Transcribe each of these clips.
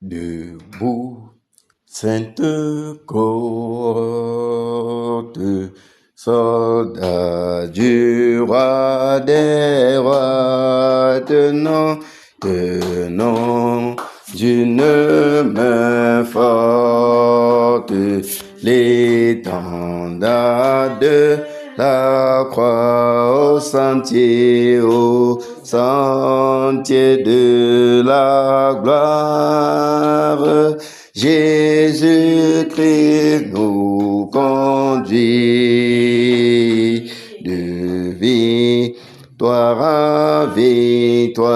Debout, sainte cohorte, soldats du roi des rois, tenons d'une main forte l'étendard de la croix au sentier de la gloire. Jésus-Christ nous conduit de victoire en victoire.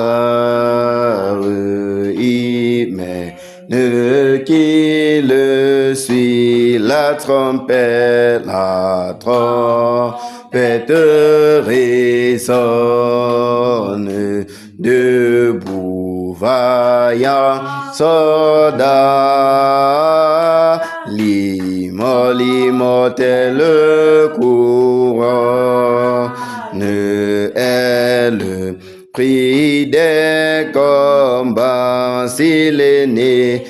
Il mène qui le suit, la trompette résonne. Debout, vaillant soldat, l'immortel couronne est le prix des combats. Si l'ennemi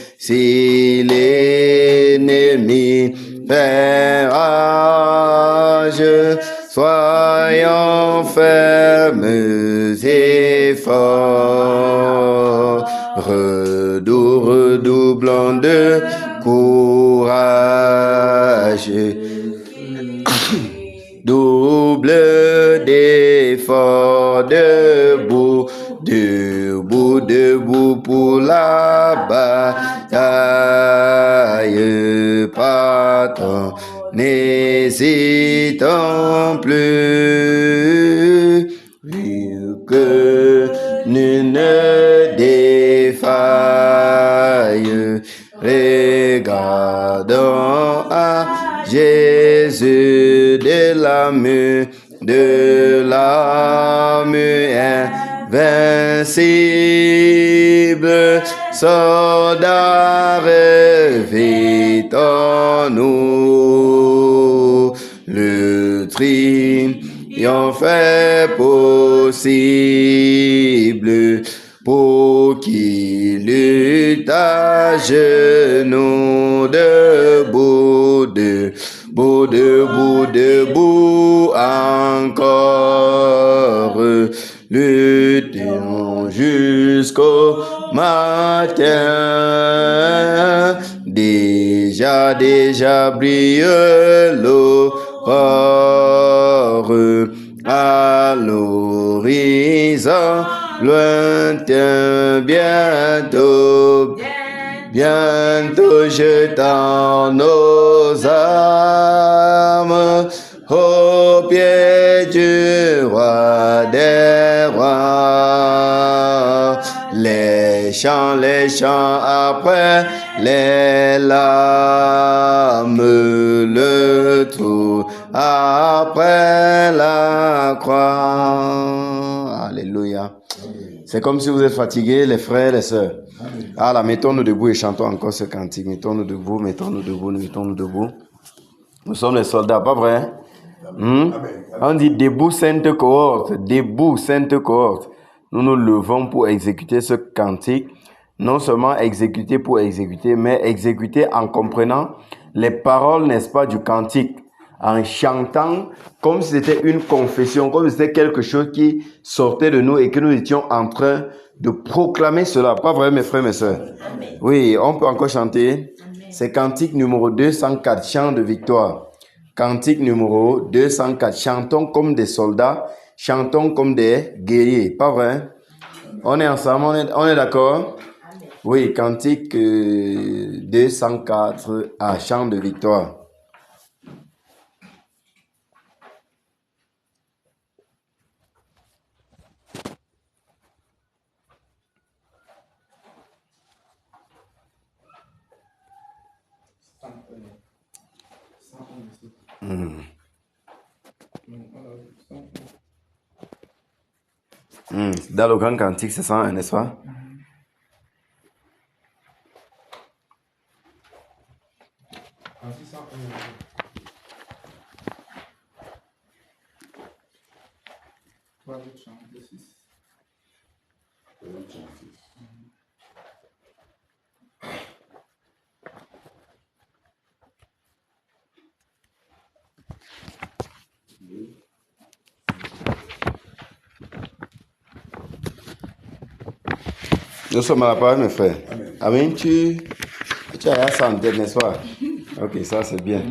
fait rage, soyons fermes et forts, redoublons de courage, double d'effort, debout pour la bataille, partons, n'hésitons plus, vu que nul ne défaille. Regardons à Jésus de l'âme invincible, soldat revêtons-nous, le triomphe est possible pour qui lutte à genoux, debout encore, luttons jusqu'au matin. Déjà brille l'aurore à l'horizon lointain, bientôt jetant nos armes au pied du roi des rois. Les chants après les larmes, le trou après la croix. Alléluia. C'est comme si vous êtes fatigués, les frères et les sœurs. Alors, mettons-nous debout et chantons encore ce cantique. Mettons-nous debout. Nous sommes les soldats, pas vrai? On dit debout, sainte cohorte. Nous nous levons pour exécuter ce cantique. Non seulement exécuter pour exécuter, mais exécuter en comprenant les paroles, n'est-ce pas, du cantique. En chantant comme si c'était une confession, comme si c'était quelque chose qui sortait de nous et que nous étions en train de proclamer cela. Pas vrai, mes frères, mes sœurs? Amen. Oui, on peut encore chanter. Amen. C'est cantique numéro 204, chant de victoire. Cantique numéro 204, chantons comme des soldats, chantons comme des guerriers. Pas vrai? On est ensemble, on est d'accord? Amen. Oui, cantique 204, chant de victoire. Dans le grand cantique, c'est ça, n'est-ce pas? Nous sommes à la parole, mes frères. Amen. Tu as ça en tête, n'est-ce pas? Ok, ça c'est bien.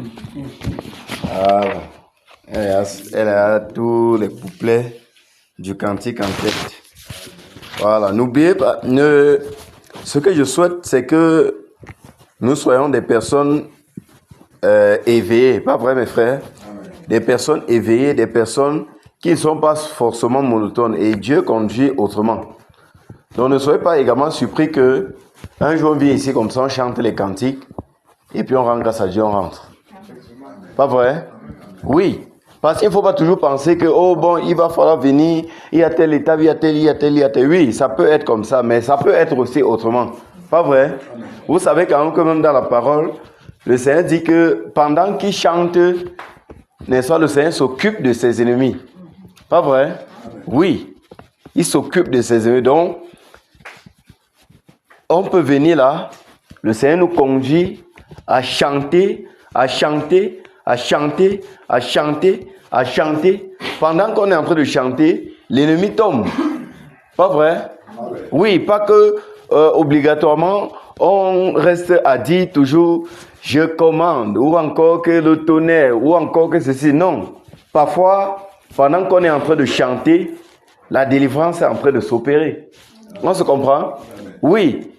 Elle a tous les couplets du cantique en tête. Voilà, n'oubliez pas, ce que je souhaite, c'est que nous soyons des personnes éveillées, pas vrai mes frères? Des personnes éveillées, des personnes qui ne sont pas forcément monotones, et Dieu conduit autrement. Donc ne soyez pas également surpris que un jour on vient ici comme ça, on chante les cantiques, et puis on rend grâce à Dieu, on rentre. Pas vrai? Oui. Parce qu'il ne faut pas toujours penser que, oh bon, il va falloir venir, il y a telle étape, il y a tel. Oui, ça peut être comme ça, mais ça peut être aussi autrement. Pas vrai? Vous savez quand même dans la parole, le Seigneur dit que pendant qu'il chante, n'est-ce pas, le Seigneur s'occupe de ses ennemis. Pas vrai? Oui. Il s'occupe de ses ennemis. Donc, on peut venir là, le Seigneur nous conduit à chanter, à chanter, à chanter, à chanter, à chanter. Pendant qu'on est en train de chanter, l'ennemi tombe. Pas vrai? Oui, pas que obligatoirement on reste à dire toujours je commande, ou encore que le tonnerre, ou encore que ceci. Non. Parfois, pendant qu'on est en train de chanter, la délivrance est en train de s'opérer. On se comprend? Oui.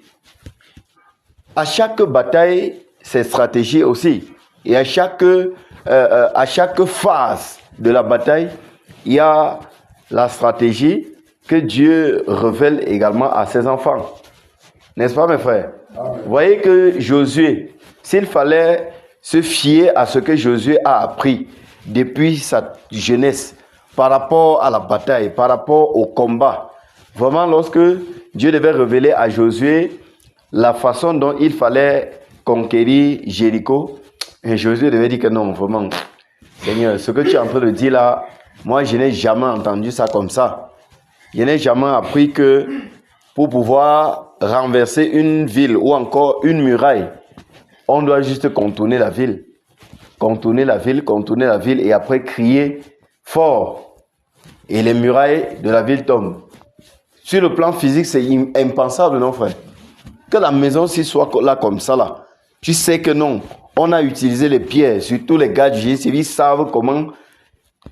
À chaque bataille, c'est stratégie aussi. Et à chaque phase de la bataille, il y a la stratégie que Dieu révèle également à ses enfants. N'est-ce pas, mes frères? Amen. Vous voyez que Josué, s'il fallait se fier à ce que Josué a appris depuis sa jeunesse, par rapport à la bataille, par rapport au combat, vraiment lorsque Dieu devait révéler à Josué la façon dont il fallait conquérir Jéricho, et Josué devait dire que non, vraiment, Seigneur, ce que tu es en train de dire là, moi je n'ai jamais entendu ça comme ça. Je n'ai jamais appris que pour pouvoir renverser une ville ou encore une muraille, on doit juste contourner la ville. Contourner la ville et après crier fort. Et les murailles de la ville tombent. Sur le plan physique, c'est impensable, non frère? Que la maison s'y soit là comme ça là. Tu sais que non. On a utilisé les pierres, surtout les gars du génie civil savent comment,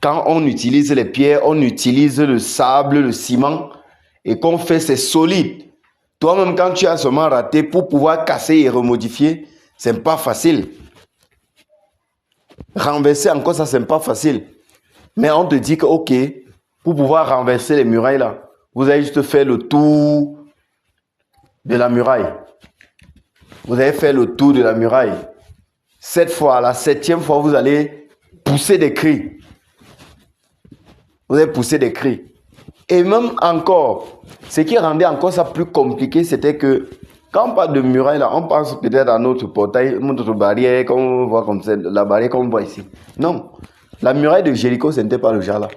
quand on utilise les pierres, on utilise le sable, le ciment, et qu'on fait, c'est solide. Toi-même, quand tu as seulement raté, pour pouvoir casser et remodifier, c'est pas facile. Renverser encore ça, c'est pas facile. Mais on te dit que, ok, pour pouvoir renverser les murailles là, vous avez juste fait le tour de la muraille. Vous avez fait le tour de la muraille. Cette fois, la 7e fois, vous allez pousser des cris. Vous allez pousser des cris. Et même encore, ce qui rendait encore ça plus compliqué, c'était que quand on parle de muraille, là, on pense peut-être à notre portail, notre barrière, qu'on voit comme ça, la barrière qu'on voit ici. Non, la muraille de Jéricho, ce n'était pas le genre là.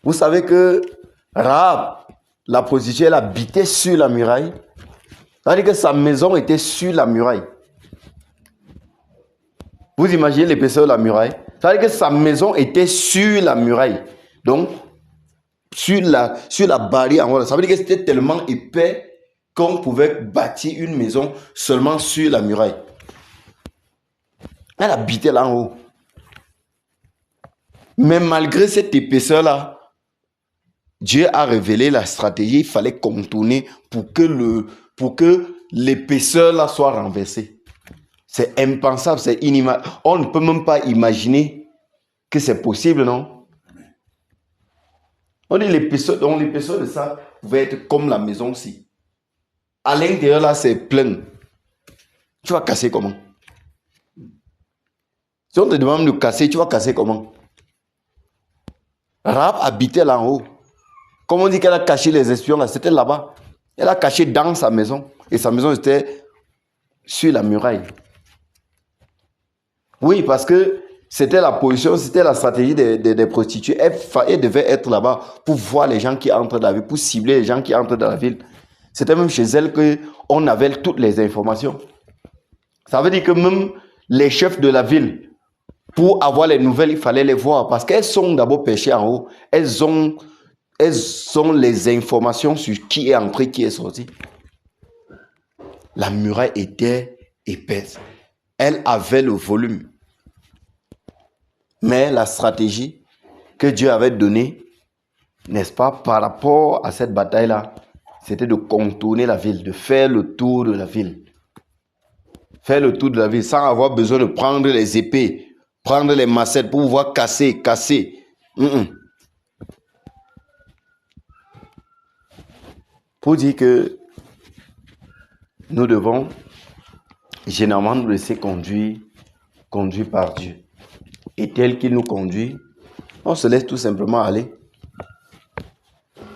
Vous savez que Rahab, la prostituée, elle habitait sur la muraille. C'est-à-dire que sa maison était sur la muraille. Vous imaginez l'épaisseur de la muraille? C'est-à-dire que sa maison était sur la muraille. Donc, sur la barrière en haut. Ça veut dire que c'était tellement épais qu'on pouvait bâtir une maison seulement sur la muraille. Elle habitait là en haut. Mais malgré cette épaisseur-là, Dieu a révélé la stratégie. Il fallait contourner pour que l'épaisseur-là soit renversée. C'est impensable, c'est inimaginable. On ne peut même pas imaginer que c'est possible, non? On dit l'épaisseur de ça pouvait être comme la maison aussi. À l'intérieur, là, c'est plein. Tu vas casser comment? Si on te demande de casser, tu vas casser comment? Rahab habitait là en haut. Comme on dit qu'elle a caché les espions, là, c'était là-bas. Elle a caché dans sa maison. Et sa maison était sur la muraille. Oui, parce que c'était la position, c'était la stratégie des prostituées. Elle devait être là-bas pour voir les gens qui entrent dans la ville, pour cibler les gens qui entrent dans la ville. C'était même chez elle qu'on avait toutes les informations. Ça veut dire que même les chefs de la ville, pour avoir les nouvelles, il fallait les voir. Parce qu'elles sont d'abord perchées en haut. Elles ont les informations sur qui est entré, qui est sorti. la muraille était épaisse. Elle avait le volume. Mais la stratégie que Dieu avait donnée, n'est-ce pas, par rapport à cette bataille-là, c'était de contourner la ville, de faire le tour de la ville. Faire le tour de la ville sans avoir besoin de prendre les épées, prendre les macettes pour pouvoir casser. Pour dire que nous devons généralement nous laisser conduire par Dieu. Et tel qu'il nous conduit, on se laisse tout simplement aller.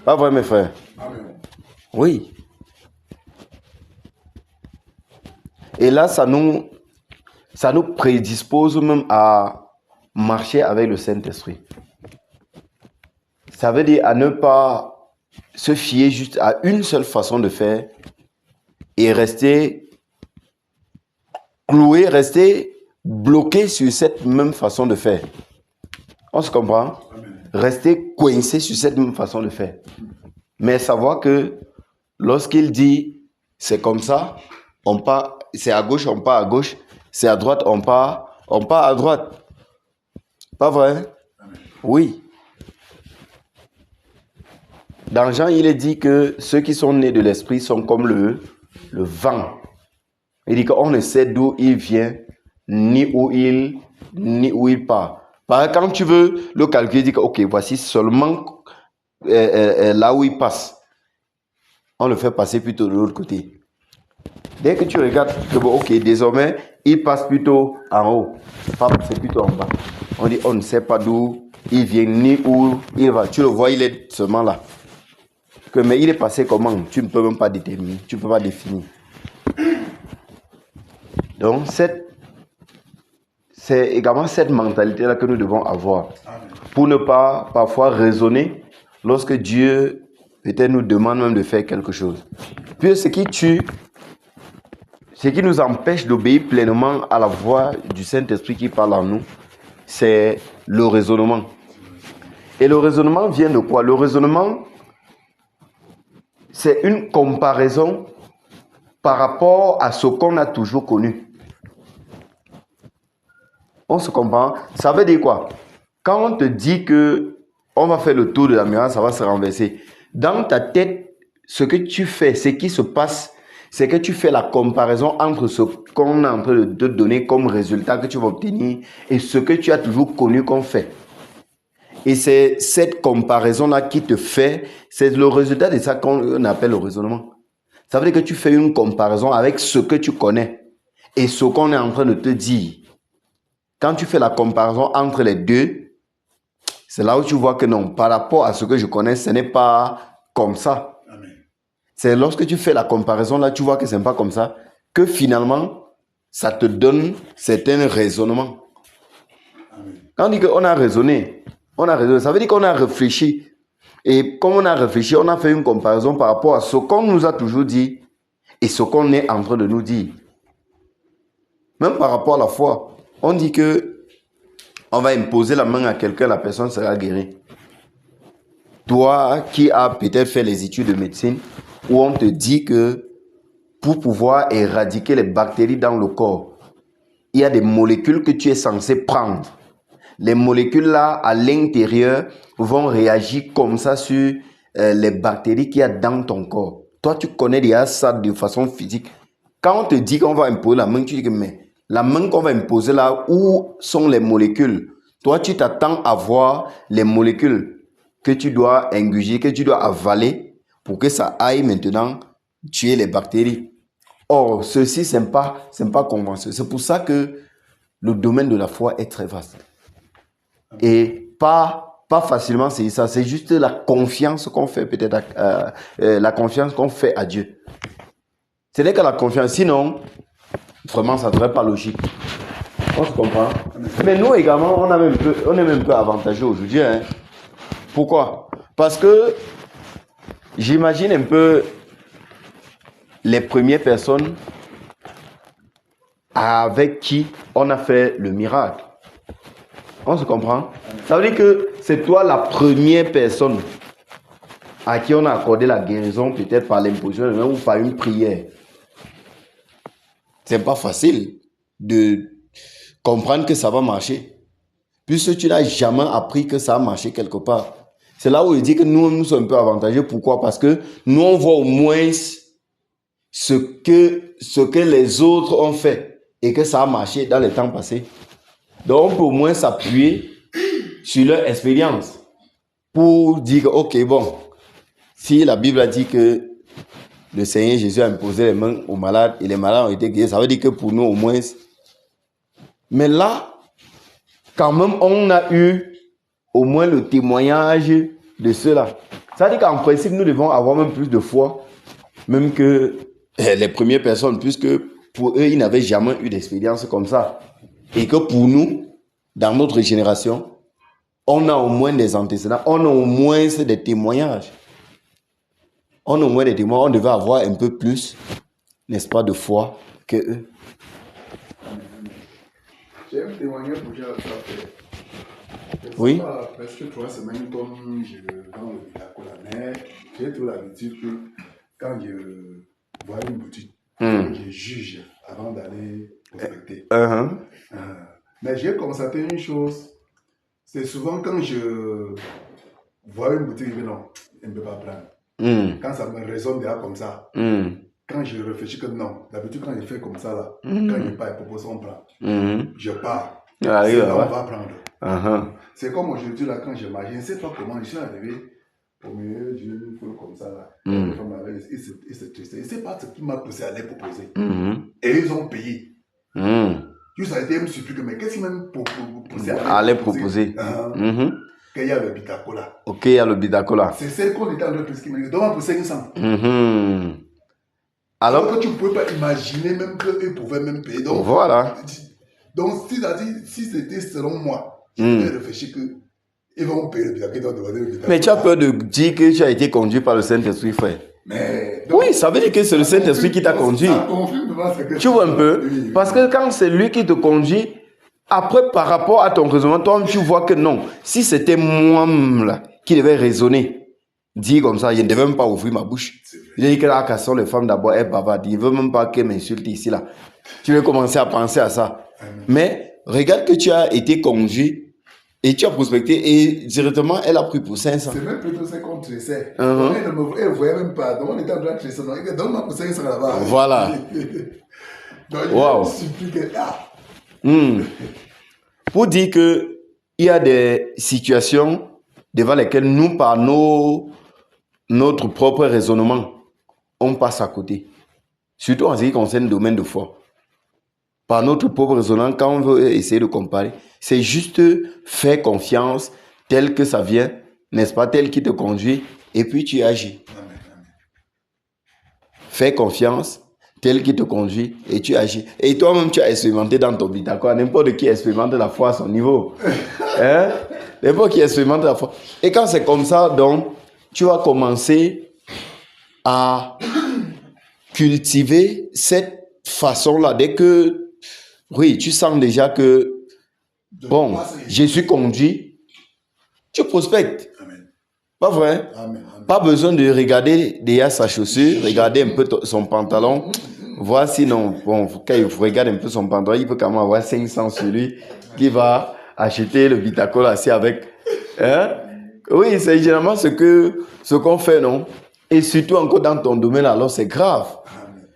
Pas vrai, mes frères? Amen. Oui. Et là, ça nous prédispose même à marcher avec le Saint-Esprit. Ça veut dire à ne pas se fier juste à une seule façon de faire et rester cloué, rester bloqué sur cette même façon de faire. On se comprend? Amen. Rester coincé sur cette même façon de faire. Mais savoir que lorsqu'il dit c'est comme ça, on part, c'est à gauche, on part à gauche, c'est à droite, on part à droite. Pas vrai? Amen. Oui. Dans Jean, il est dit que ceux qui sont nés de l'esprit sont comme le vent. Il dit qu'on ne sait d'où il vient, ni où il part. Par exemple, quand tu veux le calculer, il dit que ok, voici seulement là où il passe. On le fait passer plutôt de l'autre côté. Dès que tu regardes, ok, désormais, il passe plutôt en haut. C'est plutôt en bas. On dit, on ne sait pas d'où il vient, ni où il va. Tu le vois, il est seulement là. Mais il est passé comment? Tu ne peux même pas déterminer, tu ne peux pas définir. Donc, c'est également cette mentalité-là que nous devons avoir. Pour ne pas parfois raisonner lorsque Dieu peut-être nous demande même de faire quelque chose. Puis ce qui tue, ce qui nous empêche d'obéir pleinement à la voix du Saint-Esprit qui parle en nous, c'est le raisonnement. Et le raisonnement vient de quoi? Le raisonnement, c'est une comparaison par rapport à ce qu'on a toujours connu. On se comprend? Ça veut dire quoi? Quand on te dit que on va faire le tour de la muraille, ça va se renverser. Dans ta tête, ce que tu fais, ce qui se passe, c'est que tu fais la comparaison entre ce qu'on est en train de te donner comme résultat que tu vas obtenir et ce que tu as toujours connu comme fait. Et c'est cette comparaison-là qui te fait, c'est le résultat de ça qu'on appelle le raisonnement. Ça veut dire que tu fais une comparaison avec ce que tu connais et ce qu'on est en train de te dire. Quand tu fais la comparaison entre les deux, c'est là où tu vois que non, par rapport à ce que je connais, ce n'est pas comme ça. Amen. C'est lorsque tu fais la comparaison, là, tu vois que ce n'est pas comme ça, que finalement, ça te donne certains raisonnements. Amen. Quand on dit qu'on a raisonné, ça veut dire qu'on a réfléchi. Et comme on a réfléchi, on a fait une comparaison par rapport à ce qu'on nous a toujours dit et ce qu'on est en train de nous dire. Même par rapport à la foi, on dit que on va imposer la main à quelqu'un, la personne sera guérie. Toi qui as peut-être fait les études de médecine, où on te dit que pour pouvoir éradiquer les bactéries dans le corps, il y a des molécules que tu es censé prendre. Les molécules là, à l'intérieur, vont réagir comme ça sur les bactéries qu'il y a dans ton corps. Toi, tu connais déjà ça de façon physique. Quand on te dit qu'on va imposer la main, tu dis que mais la main qu'on va imposer là, où sont les molécules? Toi, tu t'attends à voir les molécules que tu dois ingurgiter, que tu dois avaler pour que ça aille maintenant tuer les bactéries. Or, ceci, ce n'est pas conventionnel. C'est pour ça que le domaine de la foi est très vaste. Et pas facilement, c'est ça. C'est juste la confiance qu'on fait peut-être, la confiance qu'on fait à Dieu. Ce n'est que la confiance. Sinon, vraiment, ça ne serait pas logique. On se comprend. Mais nous également, on est même peu avantageux aujourd'hui. Hein. Pourquoi? Parce que j'imagine un peu les premières personnes avec qui on a fait le miracle. On se comprend? Ça veut dire que c'est toi la première personne à qui on a accordé la guérison, peut-être par l'imposition ou par une prière. c'est pas facile de comprendre que ça va marcher. Puisque tu n'as jamais appris que ça a marché quelque part. C'est là où il dit que nous sommes un peu avantagés. Pourquoi? Parce que nous, on voit au moins ce que les autres ont fait et que ça a marché dans les temps passés. Donc, on peut au moins s'appuyer sur leur expérience pour dire que, ok, bon, si la Bible a dit que le Seigneur Jésus a imposé les mains aux malades et les malades ont été guéris, ça veut dire que pour nous, au moins. Mais là, quand même, on a eu au moins le témoignage de cela. Ça veut dire qu'en principe, nous devons avoir même plus de foi, même que les premières personnes, puisque pour eux, ils n'avaient jamais eu d'expérience comme ça. Et que pour nous, dans notre génération, on a au moins des antécédents, on a au moins des témoignages. On a au moins des témoignages, on devait avoir un peu plus, n'est-ce pas, de foi que eux. J'ai un témoignage pour dire ça. Oui. Presque 3 semaines comme je vends le Bidacola, mais j'ai toujours l'habitude que quand je vois une boutique, je juge avant d'aller prospecter. Mais j'ai constaté une chose, c'est souvent quand je vois une boutique, je dis non, je ne peux pas prendre. Quand ça me résonne déjà comme ça, quand je réfléchis que non, d'habitude quand je fais comme ça, là, quand je pars, propose, on prend. Je pars. C'est là on va prendre. C'est comme aujourd'hui, là, quand je marche, je ne sais pas comment, je suis arrivé au milieu d'une foule comme ça, là. Ils se tristaient. Je ne sais pas ce qui m'a poussé à les proposer. Et ils ont payé. Juste à été surpris que, mais qu'est-ce qui m'a poussé à les proposer? Qu'il y a le Bidacola. Ok, il y a le Bidacola. C'est celle qu'on était en train de presque, mais demande pour 500. Alors que tu ne pouvais pas imaginer même qu'eux pouvaient même payer. Donc, voilà. Donc, si c'était selon moi, je vais réfléchir qu'ils vont payer le Bidacola. Mais tu as peur de dire que tu as été conduit par le Saint-Esprit, frère. Mais, donc, oui, ça veut dire que c'est le Saint-Esprit qui t'a conduit. Ça confirme ce que tu vois un peu? Oui. Parce que quand c'est lui qui te conduit, après, par rapport à ton raisonnement, toi, tu vois que non. Si c'était moi-même là, qui devais raisonner, dire comme ça, je ne devais même pas ouvrir ma bouche. Il dit que la question, les femmes d'abord, elles bavardent. Il ne veut même pas qu'elles m'insultent ici, là. Tu veux commencer à penser à ça. Mais regarde que tu as été conduit et tu as prospecté et directement, elle a pris pour 500. C'est même plutôt ça qu'on tressait. Elle ne voyait même pas. Donc, on était en train de tresser. Donne-moi pour 500 là-bas. Voilà. Donc, wow. Je suis que Pour dire qu'il y a des situations devant lesquelles nous, par notre propre raisonnement, on passe à côté. Surtout en ce qui concerne le domaine de foi. Par notre propre raisonnement, quand on veut essayer de comparer, c'est juste faire confiance tel que ça vient, n'est-ce pas, tel qui te conduit, et puis tu agis. Fais confiance tel qui te conduit et tu agis. Et toi-même, tu as expérimenté dans ton Bidacola. N'importe qui expérimente la foi à son niveau. N'importe qui expérimente la foi. Et quand c'est comme ça, donc, tu vas commencer à cultiver cette façon-là. Dès que, oui, tu sens déjà que, bon, je suis conduit, tu prospectes. Pas vrai? Pas besoin de regarder déjà sa chaussure, regarder un peu son pantalon, voir sinon, bon, quand il regarde un peu son pantalon, il peut quand même avoir 500 sur lui qui va acheter le Bidacola assis avec. Oui, c'est généralement ce qu'on fait, non? Et surtout encore dans ton domaine, alors c'est grave.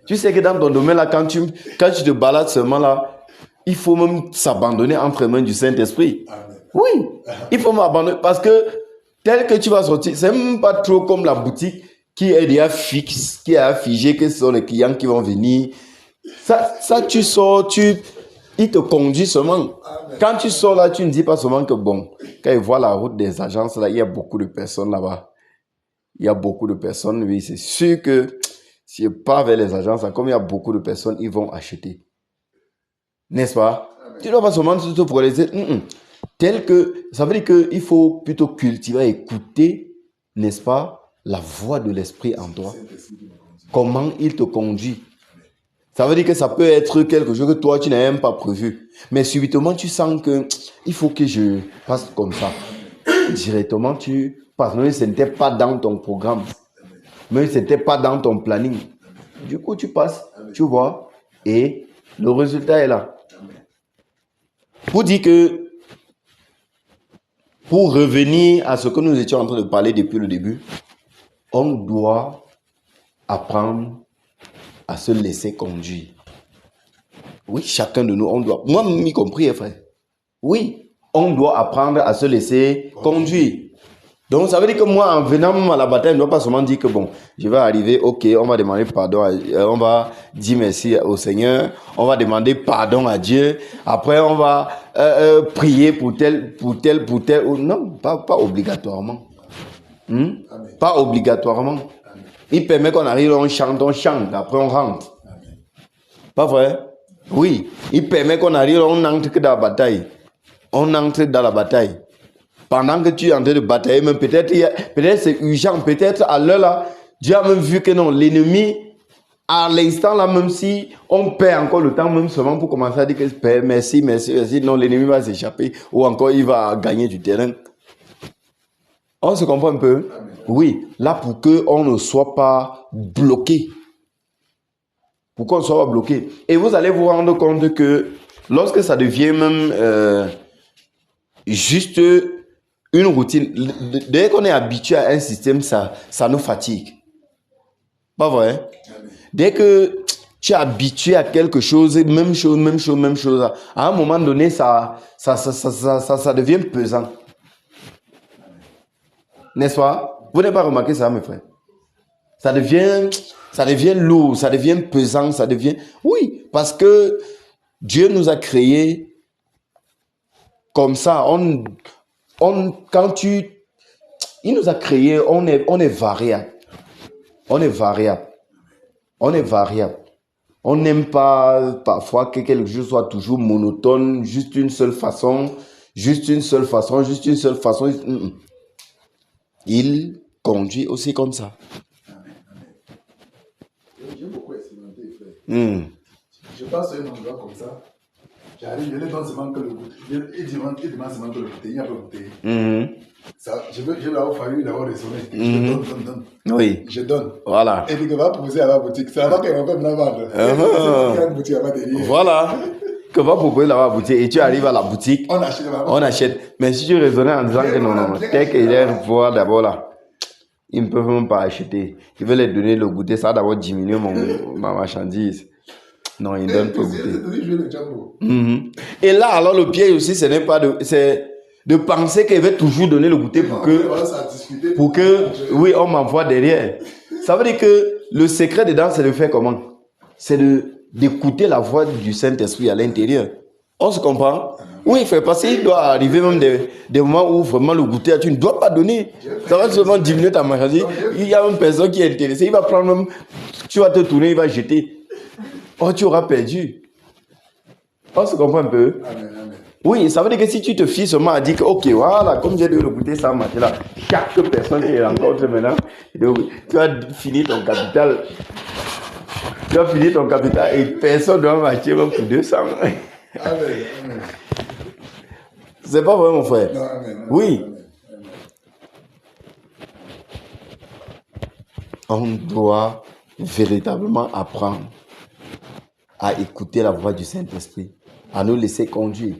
Tu sais que dans ton domaine, là, quand tu te balades seulement là, il faut même s'abandonner entre les mains du Saint-Esprit. Oui, il faut m'abandonner parce que tel que tu vas sortir, c'est même pas trop comme la boutique qui est déjà fixe, qui est figé, que ce sont les clients qui vont venir. Ça tu sors, il te conduit seulement. Quand tu sors là, tu ne dis pas seulement que bon, quand ils voient la route des agences là, il y a beaucoup de personnes là-bas. Il y a beaucoup de personnes, oui, c'est sûr que si je pars vers les agences, comme il y a beaucoup de personnes, ils vont acheter. N'est-ce pas? Tu ne dois pas seulement te pour les dire, tel que, ça veut dire qu'il faut plutôt cultiver, écouter, n'est-ce pas, la voix de l'esprit en toi. Comment il te conduit. Ça veut dire que ça peut être quelque chose que toi, tu n'as même pas prévu. Mais subitement, tu sens que il faut que je passe comme ça. Directement, tu passes. Mais ce n'était pas dans ton programme. Mais ce n'était pas dans ton planning. Du coup, tu passes, tu vois, et Le résultat est là. Pour dire que, pour revenir à ce que nous étions en train de parler depuis le début, on doit apprendre à se laisser conduire. Oui, chacun de nous, on doit, moi y compris, frère. Oui, on doit apprendre à se laisser conduire. Donc, ça veut dire que moi, en venant à la bataille, je ne dois pas seulement dire que bon, je vais arriver, ok, on va demander pardon, on va dire merci au Seigneur, on va demander pardon à Dieu, après on va prier pour tel. Non, pas obligatoirement. Pas obligatoirement. Amen. Il permet qu'on arrive, on chante, après on rentre. Amen. Pas vrai? Oui, il permet qu'on arrive, on entre que dans la bataille. On entre dans la bataille. Pendant que tu es en train de batailler, même peut-être c'est urgent, peut-être à l'heure là, Dieu a même vu que non, l'ennemi, à l'instant là, même si on perd encore le temps, même seulement pour commencer à dire que merci, non, l'ennemi va s'échapper, ou encore il va gagner du terrain. On se comprend un peu? Oui, là pour qu'on ne soit pas bloqué. Pour qu'on ne soit pas bloqué. Et vous allez vous rendre compte que lorsque ça devient même juste une routine, dès qu'on est habitué à un système, ça nous fatigue. Pas vrai? Dès que tu es habitué à quelque chose, même chose, à un moment donné, ça devient pesant. N'est-ce pas? Vous n'avez pas remarqué ça, mes frères? Ça devient lourd, ça devient pesant, ça devient... Oui, parce que Dieu nous a créés comme ça. Il nous a créés, on est variable. On est variable. On n'aime pas parfois que quelque chose soit toujours monotone, juste une seule façon. Il conduit aussi comme ça. J'aime beaucoup expérimenter, frère. Je passe un endroit comme ça. J'arrive, je ne demande seulement que le goûter. Il demande seulement que le goûter. Il n'y a pas de goûter. Je vais l'avoir fallu, l'avoir raisonné. Je donne. Oui. Je donne. Voilà. Et puis que va proposer à la boutique. C'est avant qu'elle va me la vendre. C'est une boutique à ma derrière. Voilà. Que va proposer à la boutique. Et tu arrives à la boutique. On achète. Mais si tu raisonnais en disant que non. Dès qu'ils viennent voir d'abord là, ils ne peuvent même pas acheter. Ils veulent leur donner le goûter. Ça va d'abord diminuer ma marchandise. Non, ils ne donnent pas goûter. Et là, alors le piège aussi, ce n'est pas de penser qu'elle veut toujours donner le goûter pour que oui, on m'envoie derrière. Ça veut dire que le secret dedans, c'est de faire comment? C'est d'écouter la voix du Saint-Esprit à l'intérieur. On se comprend? Oui, frère, parce qu'il doit arriver même des moments où vraiment le goûter, tu ne dois pas donner. Ça va seulement diminuer ta marchandise. Il y a une personne qui est intéressée, il va prendre même, tu vas te tourner, il va jeter. Oh, tu auras perdu. On se comprend un peu? Amen. Oui, ça veut dire que si tu te fies seulement à dire que, ok, voilà, comme j'ai dû le goûter ça marche là, chaque personne qui rencontre maintenant, tu vas finir ton capital. Et personne ne doit marcher même pour 200. Amen. C'est pas vrai, mon frère? Non, amen. Oui. Amen. On doit véritablement apprendre à écouter la voix du Saint-Esprit, à nous laisser conduire.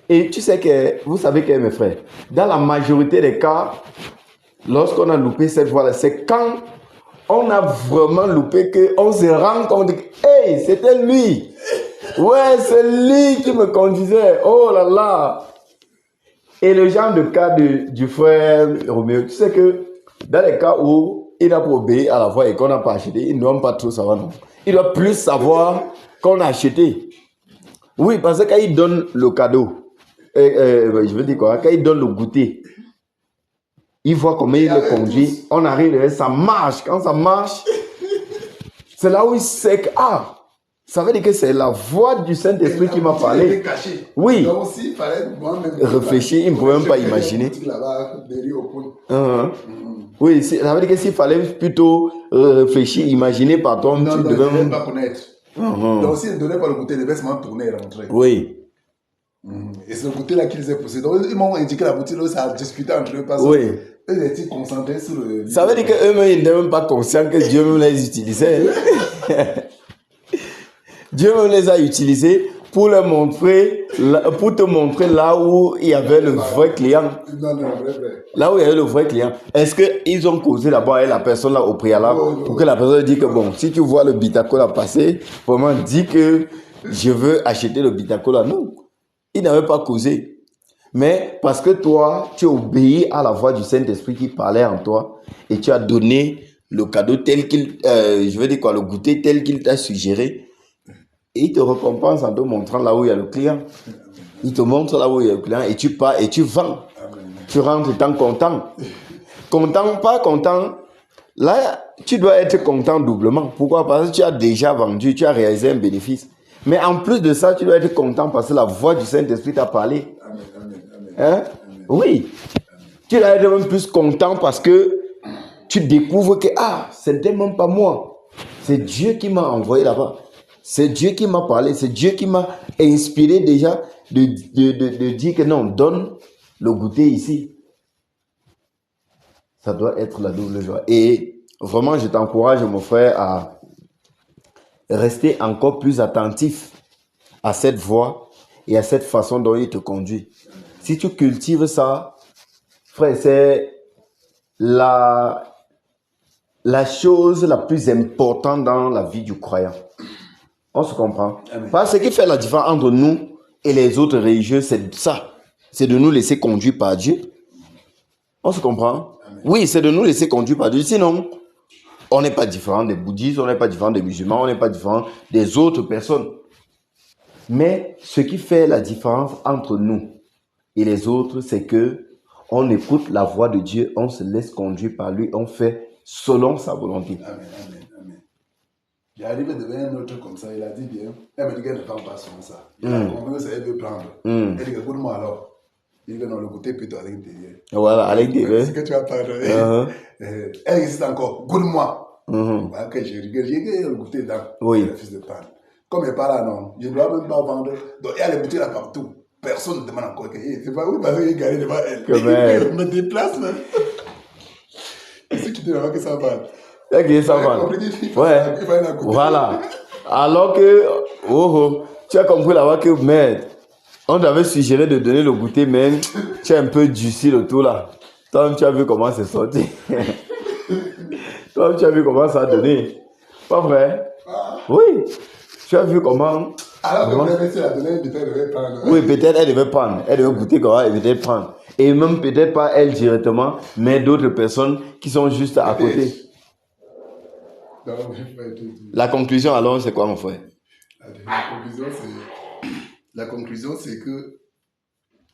Et tu sais que, vous savez que mes frères, dans la majorité des cas, lorsqu'on a loupé cette voix-là, c'est quand on a vraiment loupé qu'on se rend compte que, hey, c'était lui. Ouais, c'est lui qui me conduisait. Oh là là. Et le genre de cas du frère Roméo, tu sais que dans les cas où il n'a pas obéi à la voix et qu'on n'a pas acheté, il ne doit pas trop savoir, non. Il doit plus savoir qu'on a acheté. Oui, parce que quand il donne le cadeau, je veux dire quoi, quand il donne le goûter, il voit comment il le conduit. On arrive, ça marche. Quand ça marche, c'est là où il sait que, ça veut dire que c'est la voix du Saint-Esprit qui m'a parlé. Oui. Donc, s'il fallait réfléchir, il ne pouvait même pas imaginer. Oui, ça veut dire que s'il fallait plutôt réfléchir, imaginer par toi, tu devais même pas connaître. Donc, s'il ne donnait pas le goûter, il devait seulement tourner et rentrer. Oui. Et c'est le goûter-là qui les a poussés. Donc, ils m'ont indiqué la boutique, ça a discuté entre eux parce que eux étaient concentrés sur le... Ça veut dire qu'eux-mêmes, ils n'étaient même pas conscients que Dieu même les utilisait. Dieu les a utilisés pour leur montrer, pour te montrer là où il y avait le vrai client. Là où il y avait le vrai client. Est-ce qu'ils ont causé d'abord avec la personne là au préalable pour que la personne dise que bon, si tu vois le Bitacola passer, vraiment dis que je veux acheter le Bitacola. Non, ils n'avaient pas causé. Mais parce que toi, tu obéis à la voix du Saint-Esprit qui parlait en toi et tu as donné le cadeau tel qu'il, je veux dire quoi, le goûter tel qu'il t'a suggéré. Et il te récompense en te montrant là où il y a le client. Il te montre là où il y a le client et tu pars et tu vends. Tu rentres étant content. Content, pas content. Là, tu dois être content doublement. Pourquoi? Parce que tu as déjà vendu, tu as réalisé un bénéfice. Mais en plus de ça, tu dois être content parce que la voix du Saint-Esprit t'a parlé. Hein? Oui. Tu dois être même plus content parce que tu découvres que, c'était même pas moi. C'est Dieu qui m'a envoyé là-bas. C'est Dieu qui m'a parlé, c'est Dieu qui m'a inspiré déjà de dire que non, donne le goûter ici. Ça doit être la double joie. Et vraiment, je t'encourage, mon frère, à rester encore plus attentif à cette voix et à cette façon dont il te conduit. Si tu cultives ça, frère, c'est la chose la plus importante dans la vie du croyant. On se comprend. Amen. Parce que ce qui fait la différence entre nous et les autres religieux, c'est ça. C'est de nous laisser conduire par Dieu. On se comprend. Amen. Oui, c'est de nous laisser conduire par Dieu. Sinon, on n'est pas différent des bouddhistes, on n'est pas différent des musulmans, on n'est pas différent des autres personnes. Mais ce qui fait la différence entre nous et les autres, c'est que on écoute la voix de Dieu, on se laisse conduire par lui, on fait selon sa volonté. Amen, amen, amen. Il est arrivé devant un autre comme ça, il a dit bien, elle me dit qu'elle ne prend pas souvent ça. Il a compris que ça, elle veut prendre. Elle dit, écoute-moi alors. Il dit, non, le goûter plutôt à l'intérieur. Voilà, à l'intérieur. C'est ce que tu as parlé. Elle existe encore, goûte-moi. Voilà que je rigole, j'ai le goûter dedans. Oui. Le fils de pan. Comme il n'est pas là, non, je ne dois même pas vendre. Donc il y a les boutiques là partout. Personne ne demande encore que c'est pas oui parce qu'il est garé devant elle. Je me déplace même. C'est qui te demande que ça va. C'est qui ça va. Ouais. Voilà. Alors que, tu as compris là-bas que merde, on t'avait suggéré de donner le goûter, mais tu as un peu durci le tout là. Toi, tu as vu comment c'est sorti. Toi, tu as vu comment ça a donné. Pas vrai? Oui. Tu as vu comment. Alors que si la donnée, peut-être elle devait prendre. Oui, peut-être elle devait prendre. Elle devait goûter comment elle devait prendre. Et même peut-être pas elle directement, mais d'autres personnes qui sont juste à côté. La conclusion alors, c'est quoi mon frère? La conclusion, c'est que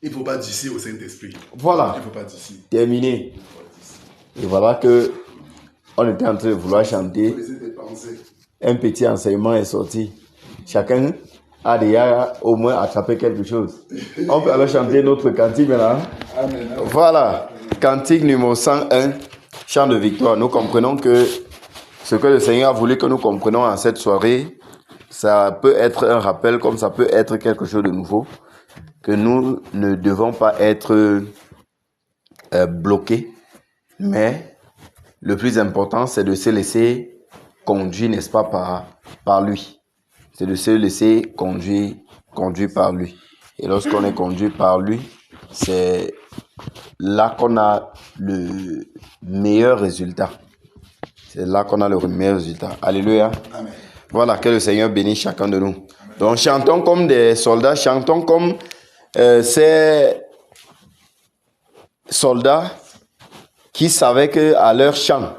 il ne faut pas d'ici au Saint-Esprit. Voilà. Il ne faut pas d'ici. Terminé. Et voilà que on était en train de vouloir chanter. Un petit enseignement est sorti. Chacun a déjà au moins attrapé quelque chose. On peut alors chanter notre cantique maintenant. Amen. Voilà. Cantique numéro 101, chant de victoire. Nous comprenons que ce que le Seigneur a voulu que nous comprenions en cette soirée, ça peut être un rappel comme ça peut être quelque chose de nouveau. Que nous ne devons pas être bloqués. Mais le plus important, c'est de se laisser conduire, n'est-ce pas, par lui. C'est de se laisser conduire par lui. Et lorsqu'on est conduit par lui, c'est là qu'on a le meilleur résultat. C'est là qu'on a le meilleur résultat. Alléluia. Amen. Voilà, que le Seigneur bénisse chacun de nous. Donc, chantons comme des soldats, chantons comme ces soldats qui savaient qu'à leur chant,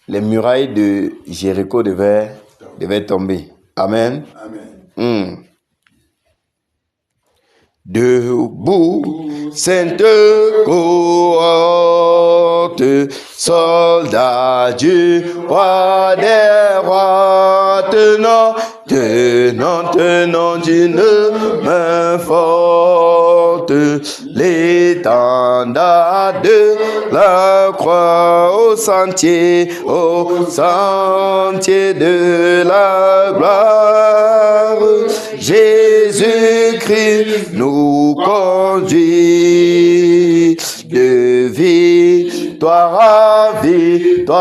les murailles de Jéricho devaient tomber. Amen. Amen. Debout, sainte cohorte, soldats du roi des rois, tenant d'une main forte l'étendard de la croix au sentier de la gloire. Jésus-Christ nous conduit de victoire à victoire.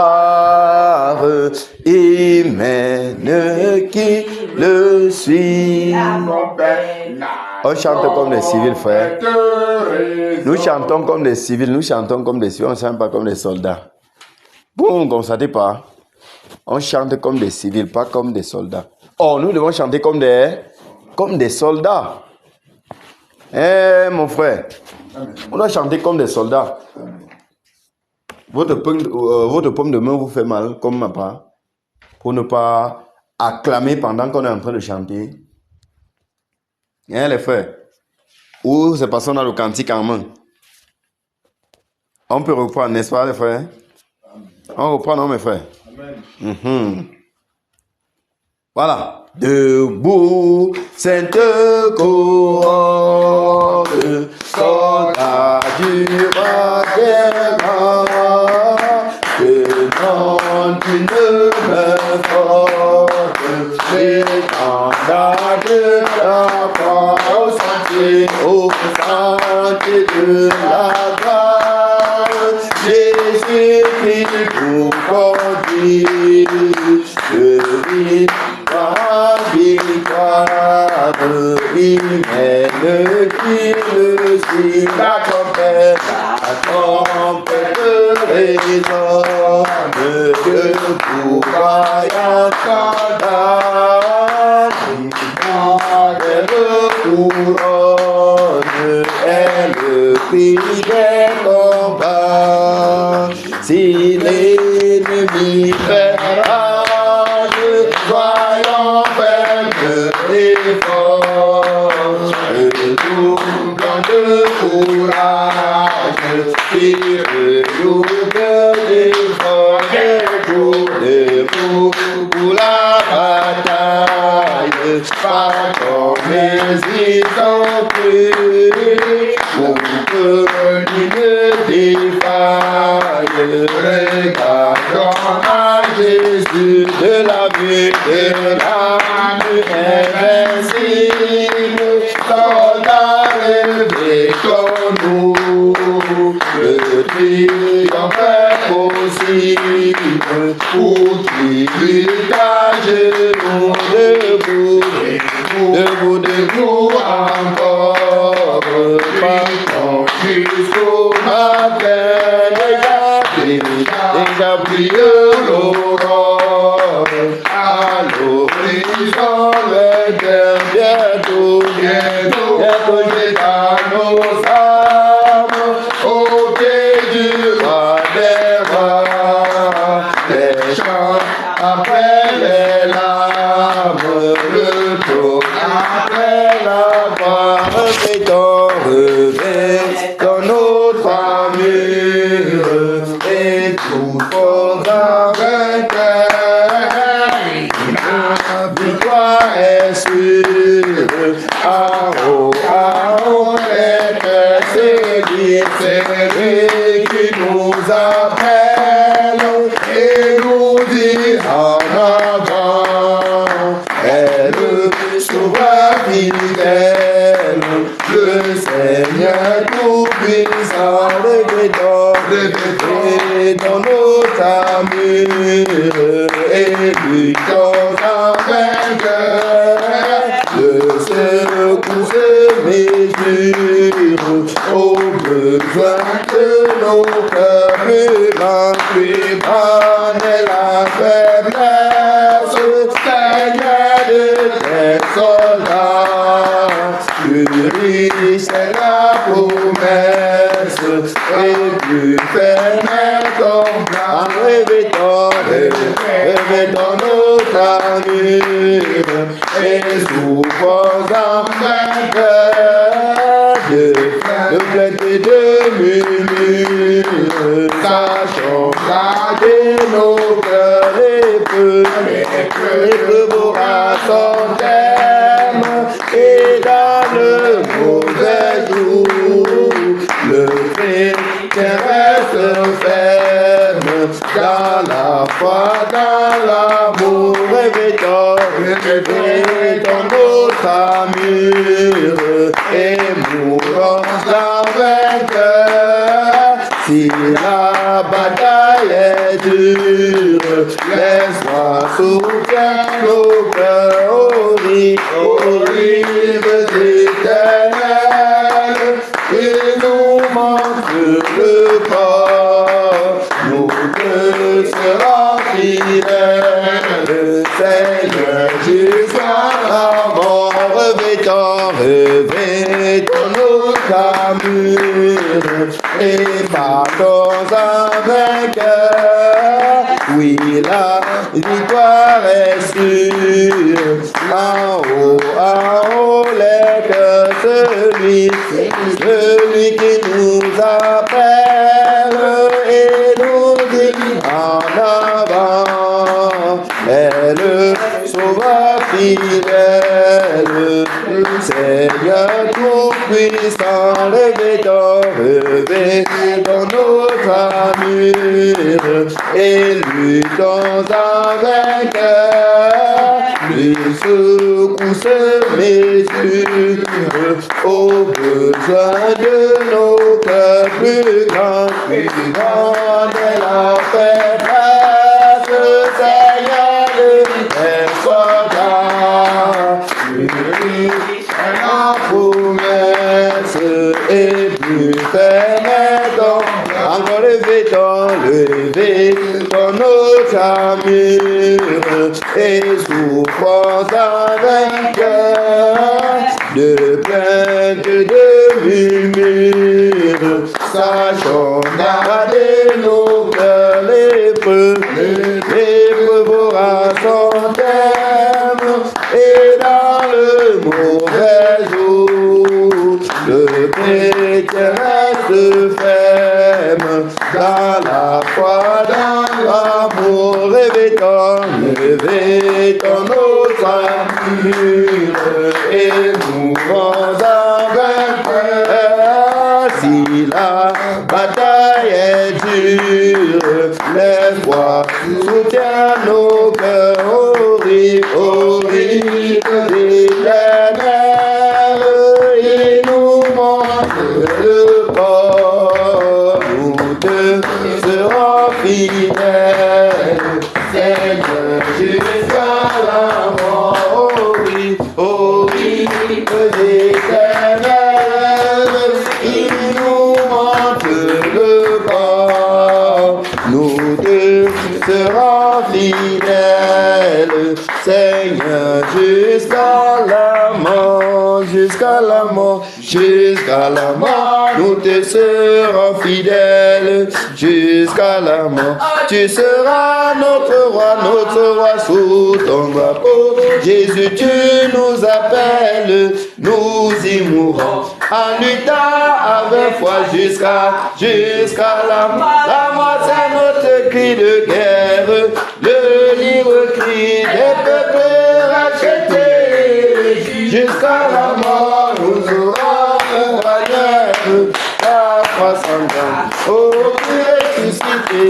Il mène qui le suit. On chante comme des civils, frère. Nous chantons comme des civils, nous chantons comme des civils, on ne chante pas comme des soldats. Vous ne constatez pas? On chante comme des civils, pas comme des soldats. Oh, nous devons chanter comme des soldats. Eh, mon frère, on doit chanter comme des soldats. Votre paume de main vous fait mal, comme ma part, pour ne pas acclamer pendant qu'on est en train de chanter. Hein, les frères? Ou c'est parce qu'on a le cantique en main. On peut reprendre, n'est-ce pas, les frères? On reprend, non, mes frères? Amen. Voilà. Debout, sainte couronne, soldat du roi des rois, que non d'une main forte, l'étendard de la croix au sentier de la gloire, Jésus-Christ nous conduit, la victoire, humaine qui le suit, la trompette résonne, de pouvoir et couronne, est le prix des combats. Si l'ennemi fait soyons fermes et forts, doublons de courage, tirez-nous de l'effort, debout pour la bataille, pardon, mais n'hésitons plus, pour que l'une défaille, regardons à Jésus de la vie, de l'âme invincible, soldat réveillons-nous, le triomphe possible, pour qui lutte à genoux, debout encore, partons jusqu'au matin, déjà brille l'aurore, à l'horizon le bientôt à nos âmes, au pied du roi des rois, les chants après les larmes, le tour après la voix, dans notre armure, et tout faudra vainqueur, la victoire est sûre, à haut, c'est lui qui nous appelle, et nous dit en avant, elle souverain fidèle, le Seigneur tout-puissant, répétons dans notre armure, et luttons en vainqueur, le secours se mesure, au besoin de nos cœurs, l'encripane et la faiblesse, Seigneur de tes soldats, plus riche est la promesse, et plus ferme est ton plan. Revêtons notre armure, et souffrons en vainqueur, de plainte et de murmures, sachons garder nos cœurs, les peu à son terme, et dans le mauvais jour, le chrétien reste ferme, dans la foi, dans l'amour, revêtons notre armure, et mourons en vainqueur. Si la bataille est dure, laisse-moi souffrir nos cœurs aux rives éternelles. Il nous manque le corps, nous te serons fidèles, Seigneur, jusqu'à la mort. Revêtons nos armures et partons avec cœur. Oui, la victoire est sûre. En haut, les cœurs, celui qui nous appelle et nous dit en avant, est le sauveur fidèle. Seigneur tout-puissant, revêtons notre armure et luttons avec cœur. Lui secousse mesures aux besoins de nos cœurs. Plus grand est la faiblesse, Seigneur, les soldats. La promesse est plus ferme, encore levez-toi nos armures et souffrons avec cœur de plainte de murmures, sachons garder nos cœurs, l'épreuve aura son terme et dans le mauvais jour, le chrétien reste ferme dans la foi, dans l'amour. Revêtons nos armures et mouvons avec cœur. Si la bataille est dure, l'espoir soutient nos cœurs aux rives éternelles. Il nous manque le corps, nous te serons fidèles. Seigneur, jusqu'à la mort, aux rives éternelles. Il nous manque le corps, nous te serons fidèles. Seigneur, jusqu'à la mort, jusqu'à la mort, jusqu'à la mort, nous te serons fidèles. Jusqu'à la mort, tu seras notre roi sous ton drapeau. Jésus, tu nous appelles, nous y mourrons en luttant avec foi jusqu'à la mort. La mort, c'est notre cri de guerre, le libre cri des peuples rachetés. Jusqu'à la mort, nous aurons un bannière, la foi sans fin, oh ressuscité.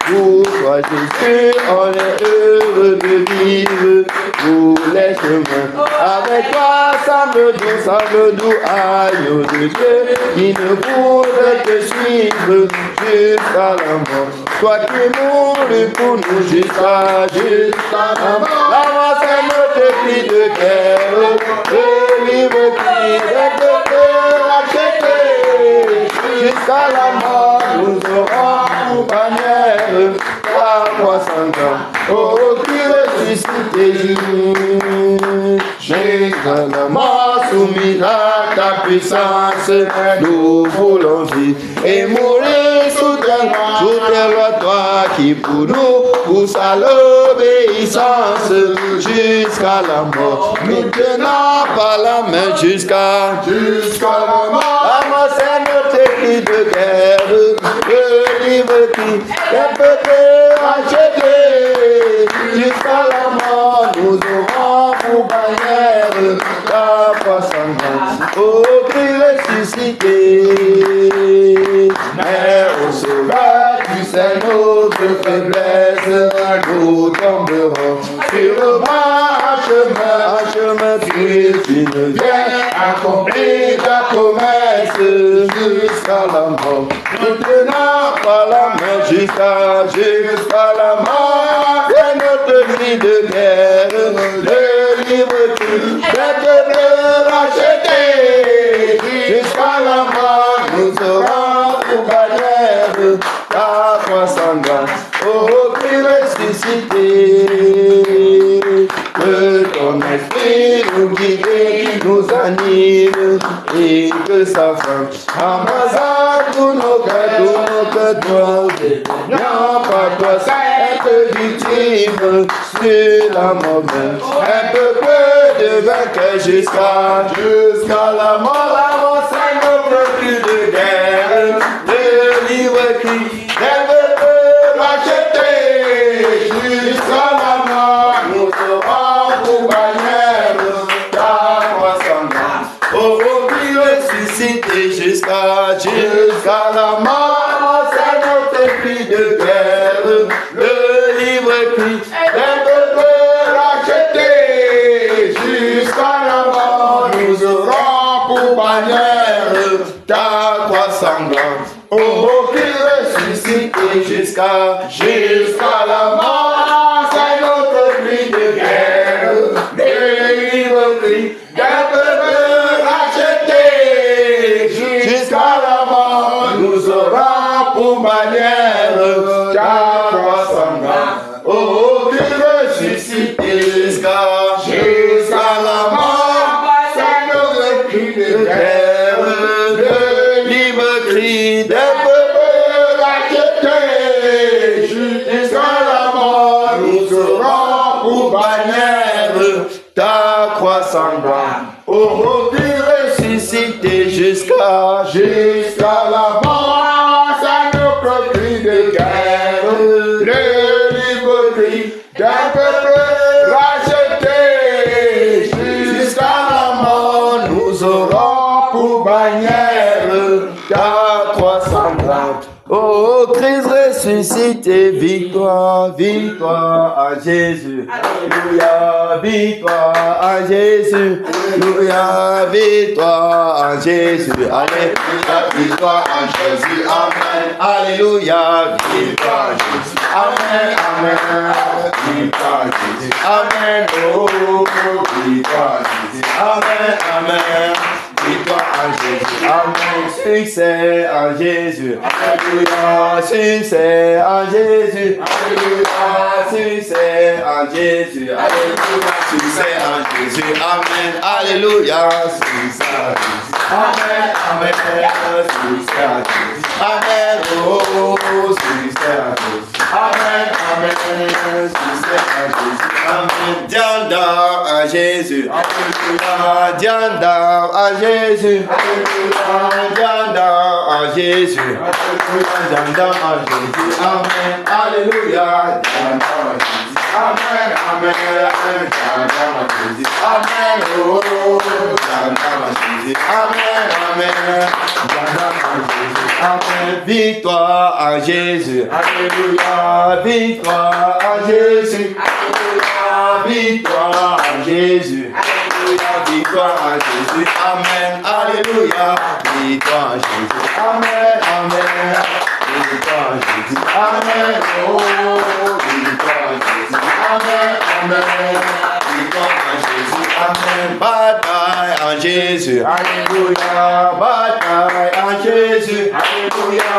Pour toi Jésus, on est heureux de vivre tous les chemins. Avec toi, semble doux, agneau de Dieu, qui ne pourrait te suivre jusqu'à la mort. Toi qui mourus pour nous jusqu'à la mort. La mort, c'est notre cri de guerre, le libre cri des peuples rachetés. Jusqu'à la mort, nous aurons pour bannière la croix sans dents. Oh, qui ressuscite Jésus. Jusqu'à la mort, soumis à ta puissance, nous voulons vivre et mourir sous tes lois, toi qui pour nous pousse à l'obéissance. Jusqu'à la mort, nous tenons par la main jusqu'à la mort. La mort, c'est notre cri de guerre, le livre qui est peut-être acheté. Jusqu'à la mort, nous aurons pour bannière la foi sans fin, oh Christ ressuscité. Mais au sauveur, tu sais notre faiblesse, nous tomberons sur le bas chemin, tu ne viens accomplir ta promesse. Jusqu'à la mort, nous tenons par la main jusqu'à la mort. C'est notre cri de guerre, le livre cri des peuples rachetés. Jusqu'à la mort, nous serons pour bannière ta croix sanglante. Oh, Christ ressuscité, que ton esprit nous guide, nous anime, et que sa femme amasa tous nos cœurs, toi, non pas toi, cette victime sur la mort même, un peuple de vainqueurs jusqu'à la mort, c'est notre cri de guerre, le livre cri, des peuples rachetés, jusqu'à la mort, nous serons pour bannière ta croix sanglante. Oh, qui ressuscité jusqu'à la mort, c'est notre cri de guerre, le livre cri, des peuples rachetés, jusqu'à la mort, nous aurons pour bannière ta croix sanglante. Oh, qui ressuscité jusqu'à la mort, c'est notre cri de guerre, le livre cri, des peuples rachetés, jusqu'à la mort, nous aurons pour bannière ta croix sanglante. Oh, qui ressuscité jusqu'à la mort, c'est notre cri de guerre, le livre cri des peuples rachetés, jusqu'à la mort, nous serons pour bannière ta croix sanglante. Oh, qui ressuscité jusqu'à la mort, c'est notre cri de guerre, le livre cri des peuples rachetés, jusqu'à la mort, nous aurons pour bannière ta croix sanglante. Oh, Christ ressuscité, victoire, victoire à Jésus. Alléluia, victoire à Jésus. Alléluia, victoire à Jésus. Alléluia, victoire à Jésus. Amen. Alléluia, victoire à Jésus. Amen, amen. Victoire à Jésus. Amen. Oh, victoire à Jésus. Amen, amen. Victoire à Jésus. Amen. Succès à Jésus. Alléluia. Succès à Jésus. Alléluia. Succès à Jésus. Alléluia. Succès à Jésus. Amen. Alléluia. Succès à Jésus. Amen. Amen. Succès à Jésus. Amen. Oh, succès à Jésus. Amen. Amen. Succès à Jésus. Amen. Dianda à Jésus. Alléluia. Dianda à Jésus. Alléluia. Dianda à Jésus. Alléluia. Dianda à Jésus. Amen. Alléluia. Dianda à Jésus. Amen. Amen. Dianda à Jésus. Amen. Oh, Dianda à Jésus. Amen. Amen. Dianda à Jésus. Amen. Victoire à Jésus. Alléluia. Victoire à Jésus. Alléluia. Victoire à Jésus. Alléluia. Victoire à Jésus. Amen. Alléluia. Victoire à Jésus. Amen. Amen. Victoire à Jésus. Amen. Oh, victoire à Jésus. Amen. Amen. Victoire à Jésus. Amen. Bataille à Jésus. Alléluia. Bataille à Jésus. Alléluia.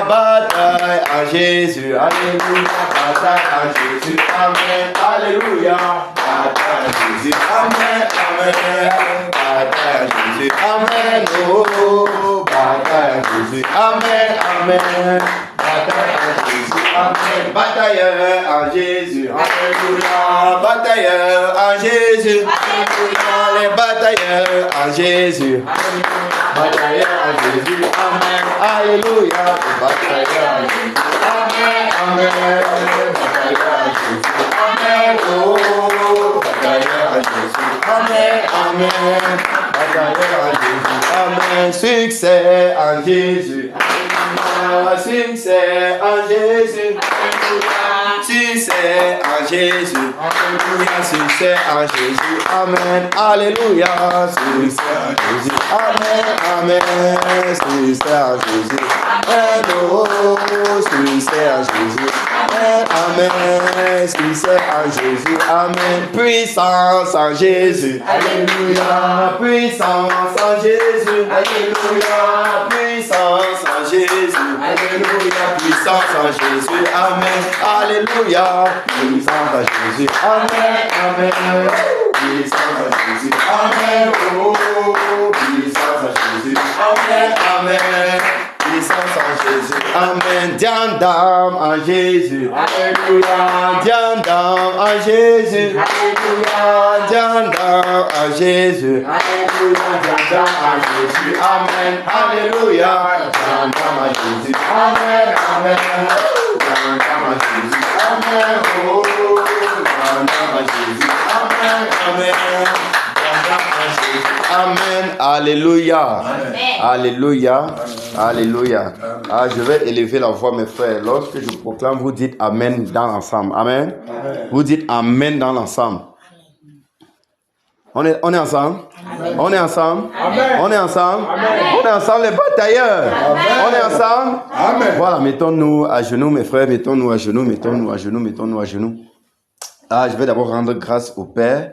Bataille à Jésus. Alléluia. Bataille à Jésus. Amen. Alléluia. Bataille à Jésus. Amen. Amen. Bataille à Jésus. Amen. Oh, bataille à Jésus. Amen. Amen. Bataille à Jésus. Amen. Batailleur à Jésus. Alléluia. Batailleur à Jésus. Alléluia. Les batailleurs à Jésus. Batailleur à Jésus. Amen. Alléluia. Batailleur à Jésus. Amen. Amen. Batailleur à Jésus. Amen. Oh, batailleur à Jésus. Amen. Amen. Batailleur à Jésus. Amen. Succès à Jésus. Alléluia. Succès à Jésus. Alléluia. Succès à Jésus. Alléluia. Succès à Jésus. Amen. Alléluia. Succès à Jésus. Amen. Amen. Succès à Jésus. Amen. Oh, succès à Jésus. Amen. Succès en Jésus. Amen. Puissance en Jésus. Alléluia. Puissance en Jésus. Alléluia. Puissance en Jésus. Alléluia. Puissance en Jésus. Amen. Alléluia. Puissance en Jésus. Amen. Amen. Puissance en Jésus. Amen. Oh, puissance en Jésus. Amen. Amen. Puissance en Jésus. Amen. Diandam en Jésus. Alléluia. Diandam en Jésus. Alléluia. Diandam en Jésus. Alléluia. Diandam en Jésus. Amen. Alléluia. Diandam en Jésus. Amen. Amen. Diandam en Jésus. Amen. Oh, diandam en Jésus. Amen. Amen. Diandam en Jésus. Amen. Alléluia. Amen. Alléluia. Alléluia. Ah, je vais élever la voix, mes frères. Lorsque je proclame, vous dites Amen dans l'ensemble. Amen. Amen. Vous dites Amen dans l'ensemble. On est ensemble? Amen. On est ensemble? Amen. On est ensemble? Amen. On est ensemble, les batailleurs. Amen. On est ensemble? Amen. Voilà, mettons-nous à genoux, mes frères. Mettons-nous à genoux, mettons-nous à genoux, mettons-nous à genoux. Ah, je vais d'abord rendre grâce au Père.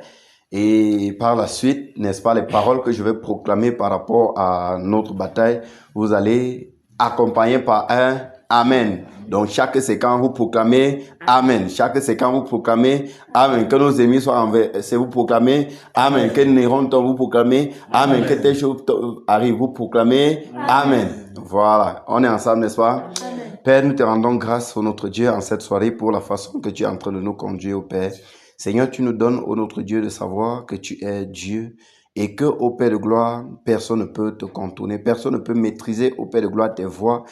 Et par la suite, n'est-ce pas, les paroles que je vais proclamer par rapport à notre bataille, vous allez accompagner par un Amen. Donc, chaque séquence, vous proclamez Amen. Chaque séquence, vous proclamez Amen. Que nos ennemis soient renversés, vous proclamez Amen. Que Néron tombe, vous proclamez Amen. Que telle chose arrive, vous proclamez Amen. Voilà. On est ensemble, n'est-ce pas? Amen. Père, nous te rendons grâce au notre Dieu en cette soirée pour la façon que tu es en train de nous conduire, au Père. Seigneur, tu nous donnes, ô notre Dieu, de savoir que tu es Dieu et que, ô Père de gloire, personne ne peut te contourner, personne ne peut maîtriser, ô Père de gloire, tes voies,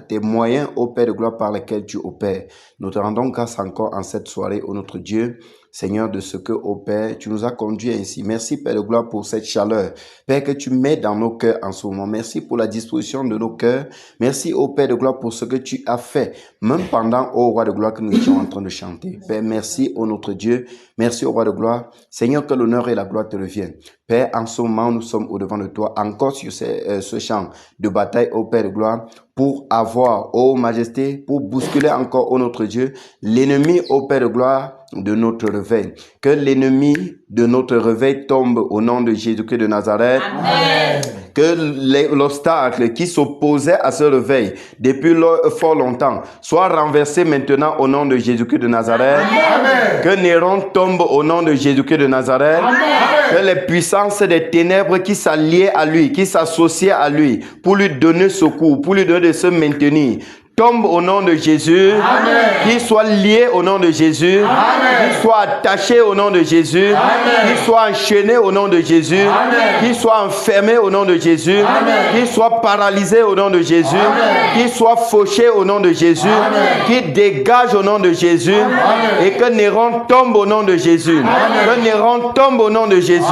tes moyens, ô Père de gloire, par lesquels tu opères. Nous te rendons grâce encore en cette soirée, ô notre Dieu, Seigneur, de ce que, ô Père, tu nous as conduits ainsi. Merci, Père de gloire, pour cette chaleur. Père, que tu mets dans nos cœurs en ce moment. Merci pour la disposition de nos cœurs. Merci, ô Père de gloire, pour ce que tu as fait, même pendant, ô Roi de gloire, que nous étions en train de chanter. Père, merci, ô notre Dieu. Merci, ô Roi de gloire. Seigneur, que l'honneur et la gloire te reviennent. Père, en ce moment, nous sommes au-devant de toi, encore sur ce champ de bataille, ô Père de gloire, pour avoir, ô Majesté, pour bousculer encore, ô notre Dieu, l'ennemi, ô Père de gloire, de notre réveil. Que l'ennemi de notre réveil tombe au nom de Jésus-Christ de Nazareth. Amen. Que l'obstacle qui s'opposait à ce réveil depuis fort longtemps soit renversé maintenant au nom de Jésus-Christ de Nazareth. Amen. Que Néron tombe au nom de Jésus-Christ de Nazareth. Amen. Que les puissances des ténèbres qui s'alliaient à lui, qui s'associaient à lui pour lui donner secours, pour lui donner de se maintenir, tombe au nom de Jésus. Qu'il soit lié au nom de Jésus. Qu'il soit attaché au nom de Jésus. Qu'il soit enchaîné au nom de Jésus. Qu'il soit enfermé au nom de Jésus. Qu'il soit paralysé au nom de Jésus. Qu'il soit fauché au nom de Jésus. Qu'il dégage au nom de Jésus. Et que Néron tombe au nom de Jésus. Que Néron tombe au nom de Jésus.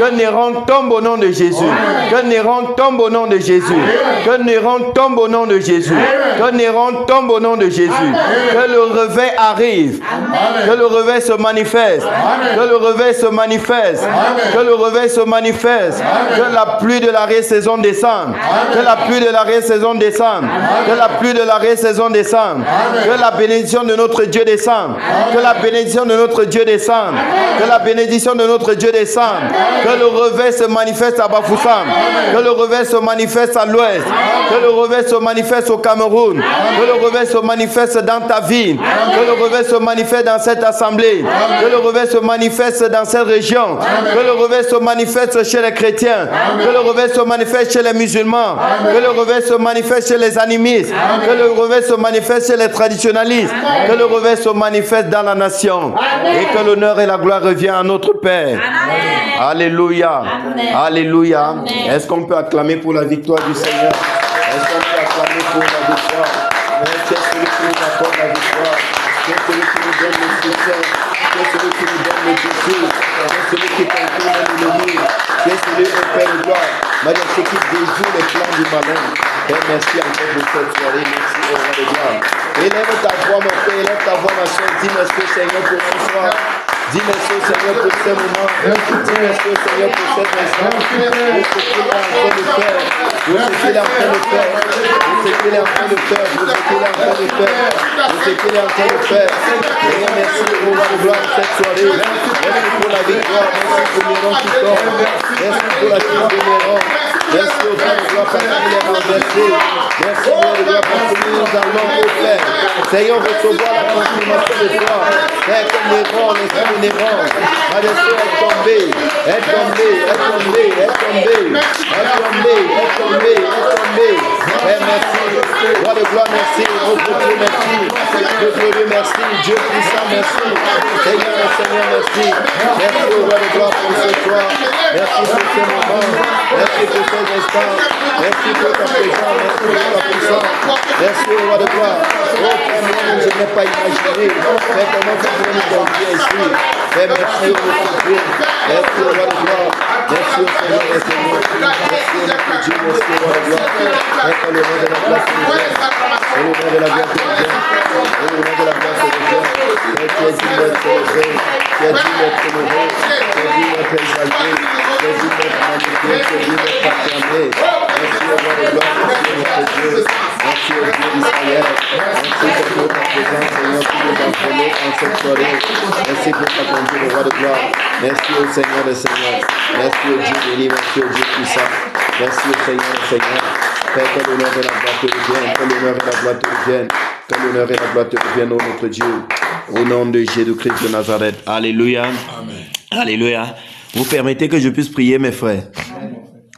Que Néron tombe au nom de Jésus. Que Néron tombe au nom de Jésus. Que Néron tombe au nom de Jésus. Que Néron tombe au nom de Jésus. Amen. Que le réveil arrive. Amen. Que le réveil se manifeste. Amen. Que le réveil se manifeste. Amen. Que le réveil se manifeste. Amen. Que la pluie de la saison descende. Amen. Que la pluie de la saison descende. Amen. Que la pluie de la saison descende. Amen. Que la bénédiction de notre Dieu descende. Amen. Que la bénédiction de notre Dieu descende. Amen. Que la bénédiction de notre Dieu descende. Amen. Que le réveil se manifeste à Bafoussam. Que le réveil se manifeste à l'ouest. Que le réveil se manifeste au Cameroun. Que le réveil se manifeste dans ta vie. Amen. Que le réveil se manifeste dans cette assemblée. Amen. Que le réveil se manifeste dans cette région. Amen. Que le réveil se manifeste chez les chrétiens. Amen. Que le réveil se manifeste chez les musulmans. Amen. Que le réveil se manifeste chez les animistes. Amen. Que le réveil se manifeste chez les traditionalistes. Amen. Que le réveil se manifeste dans la nation. Amen. Et que l'honneur et la gloire reviennent à notre Père. Amen. Alléluia. Amen. Alléluia. Amen. Est-ce qu'on peut acclamer pour la victoire du Seigneur? Est-ce qu'on peut acclamer pour la victoire? C'est celui qui nous accorde la victoire. C'est celui qui nous donne le succès. C'est celui qui nous donne le défi. C'est celui qui contourne l'ennemi. C'est celui au Père de gloire. Majesté qui déjoue les plans du malin. Père, merci encore pour cette soirée. Merci au roi de gloire. Élève ta voix, mon Père. Élève ta voix, ma soeur. Dis merci, Seigneur, pour ce soir. Dis merci au Seigneur pour ce moment. Dis merci au Seigneur pour cet instant. Pour ce qu'il est en train de faire. Pour ce qu'il est en train de faire. Pour ce qu'il est en train de faire. Pour ce qu'il est en train de faire. Seigneur, merci pour la gloire de cette soirée. Merci pour la victoire. Merci pour les rangs qui tombent. Merci pour la chute de Néron. Merci au Père de gloire parce qu'il est renversé. Merci au Père de gloire parce que nous allons au Père. Seigneur, recevoir la confirmation de toi. Père, que Néron, l'esprit de Néron, Majesté est tombé, est tombé, est tombé, est tombé, est tombé, est tombé, est tombé. Père, merci. Roi de gloire, merci. Notre Dieu, merci. Notre Dieu, merci. Dieu puissant, merci. Seigneur, Seigneur, merci. Merci au Roi de gloire pour ce soir. Merci pour ce moment. Merci pour ces instants. Merci pour ta présence. Merci pour ta puissance. Merci au Roi de gloire. Oh, Père, moi, je n'ai pas imaginé. Père, comment tu peux nous conduire ici. Père, merci au notre Dieu. Merci au Roi de gloire. Merci au Seigneur et Seigneur. Merci au notre Dieu. Merci au Roi de gloire. Père, que le nom de la gloire te revienne. Que le nom de la gloire te revienne. Que le nom de la gloire te revienne. Père, tu es digne d'être célébré. Tu es digne d'être honoré. Tu es digne d'être exalté. Tu es digne d'être magnifié. Tu es digne d'être acclamé. Merci au Roi de gloire. Merci au notre Dieu. Merci au Dieu d'Israël. Merci pour ta présence, Seigneur, qui nous entraîne en cette soirée. Merci pour ta conduite, le Roi de gloire. Merci au Seigneur des Seigneurs. Merci au Dieu béni. Merci au Dieu puissant. Merci au Seigneur des Seigneurs. Père, que l'honneur et la gloire te reviennent. Que l'honneur et la gloire te reviennent. Que l'honneur et la gloire te reviennent, ô notre Dieu. Au nom de Jésus-Christ de Nazareth. Alléluia. Amen. Alléluia. Vous permettez que je puisse prier, mes frères?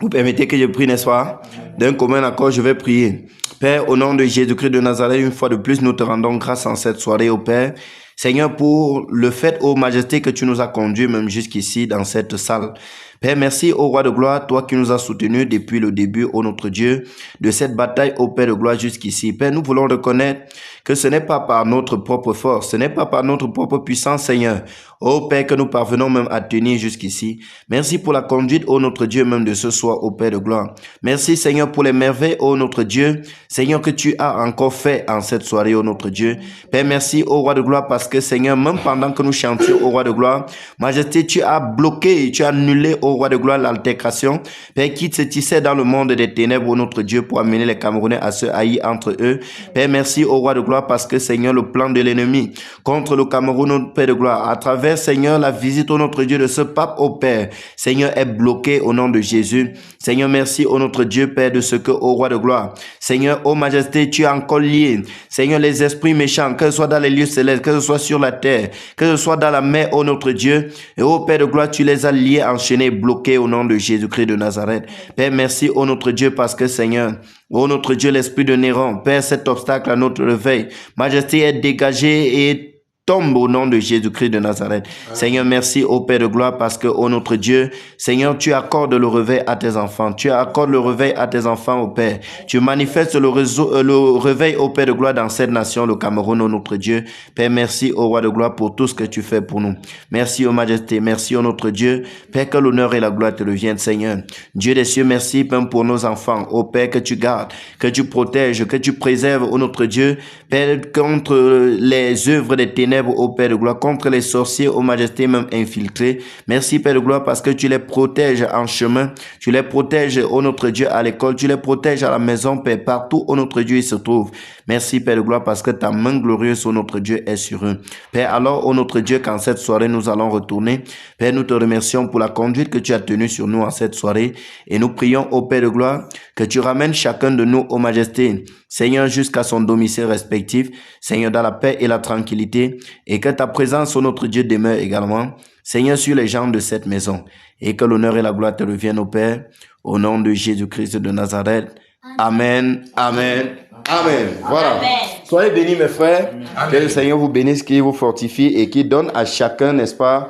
Vous permettez que je prie, n'est-ce pas? D'un commun accord, je vais prier. Père, au nom de Jésus-Christ de Nazareth, une fois de plus, nous te rendons grâce en cette soirée, ô Père. Seigneur, pour le fait, ô Majesté, que tu nous as conduits même jusqu'ici dans cette salle. Père, merci au Roi de gloire, toi qui nous as soutenus depuis le début, ô notre Dieu, de cette bataille, ô Père de gloire, jusqu'ici. Père, nous voulons reconnaître que ce n'est pas par notre propre force, ce n'est pas par notre propre puissance, Seigneur. Ô Père, que nous parvenons même à tenir jusqu'ici. Merci pour la conduite, ô notre Dieu, même de ce soir, ô Père de gloire. Merci, Seigneur, pour les merveilles, ô notre Dieu. Seigneur, que tu as encore fait en cette soirée, ô notre Dieu. Père, merci, ô Roi de gloire, parce que, Seigneur, même pendant que nous chantions, ô Roi de gloire, Majesté, tu as bloqué, tu as annulé, ô Roi de gloire, l'altercation, Père, qui se tissait dans le monde des ténèbres, ô notre Dieu, pour amener les Camerounais à se haïr entre eux. Père, merci, ô Roi de gloire, parce que, Seigneur, le plan de l'ennemi contre le Cameroun, ô Père de gloire, à travers, Seigneur, la visite, ô notre Dieu, de ce pape, ô Père, Seigneur, est bloqué au nom de Jésus. Seigneur, merci, ô notre Dieu, Père, de ce que, ô Roi de gloire, Seigneur, ô Majesté, tu as encore lié, Seigneur, les esprits méchants, que ce soit dans les lieux célestes, que ce soit sur la terre, que ce soit dans la mer, ô notre Dieu, et ô Père de gloire, tu les as liés, enchaînés, bloqués au nom de Jésus-Christ de Nazareth. Père, merci, ô notre Dieu, parce que, Seigneur, ô notre Dieu, l'esprit de Néron, Père, cet obstacle à notre réveil, Majesté, est dégagé et tombe au nom de Jésus-Christ de Nazareth. Seigneur, merci au Père de gloire parce que, ô notre Dieu, Seigneur, tu accordes le réveil à tes enfants. Tu accordes le réveil à tes enfants, ô Père. Tu manifestes le réveil au Père de gloire dans cette nation, le Cameroun, ô notre Dieu. Père, merci au Roi de gloire pour tout ce que tu fais pour nous. Merci, ô Majesté. Merci, ô notre Dieu. Père, que l'honneur et la gloire te reviennent, Seigneur. Dieu des cieux, merci même pour nos enfants. Ô Père, que tu gardes, que tu protèges, que tu préserves, ô notre Dieu. Père, contre les œuvres des ténèbres, ô Père de gloire, contre les sorciers, ô Majesté même infiltrés. Merci Père de gloire parce que tu les protèges en chemin, tu les protèges, ô notre Dieu, à l'école, tu les protèges à la maison, Père, partout, ô notre Dieu, ils se trouvent. Merci Père de gloire parce que ta main glorieuse, ô notre Dieu, est sur eux. Père, alors, ô notre Dieu, qu'en cette soirée, nous allons retourner. Père, nous te remercions pour la conduite que tu as tenue sur nous en cette soirée et nous prions, ô Père de gloire, que tu ramènes chacun de nous, ô Majesté, Seigneur, jusqu'à son domicile respectif, Seigneur, dans la paix et la tranquillité, et que ta présence, ô notre Dieu, demeure également, Seigneur, sur les gens de cette maison, et que l'honneur et la gloire te reviennent, ô Père, au nom de Jésus-Christ de Nazareth. Amen, amen, amen. Voilà. Amen. Soyez bénis, mes frères. Amen. Que le Seigneur vous bénisse, qu'il vous fortifie et qu'il donne à chacun, n'est-ce pas,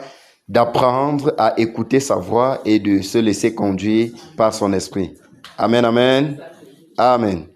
d'apprendre à écouter sa voix et de se laisser conduire par son esprit. Amen, amen, amen.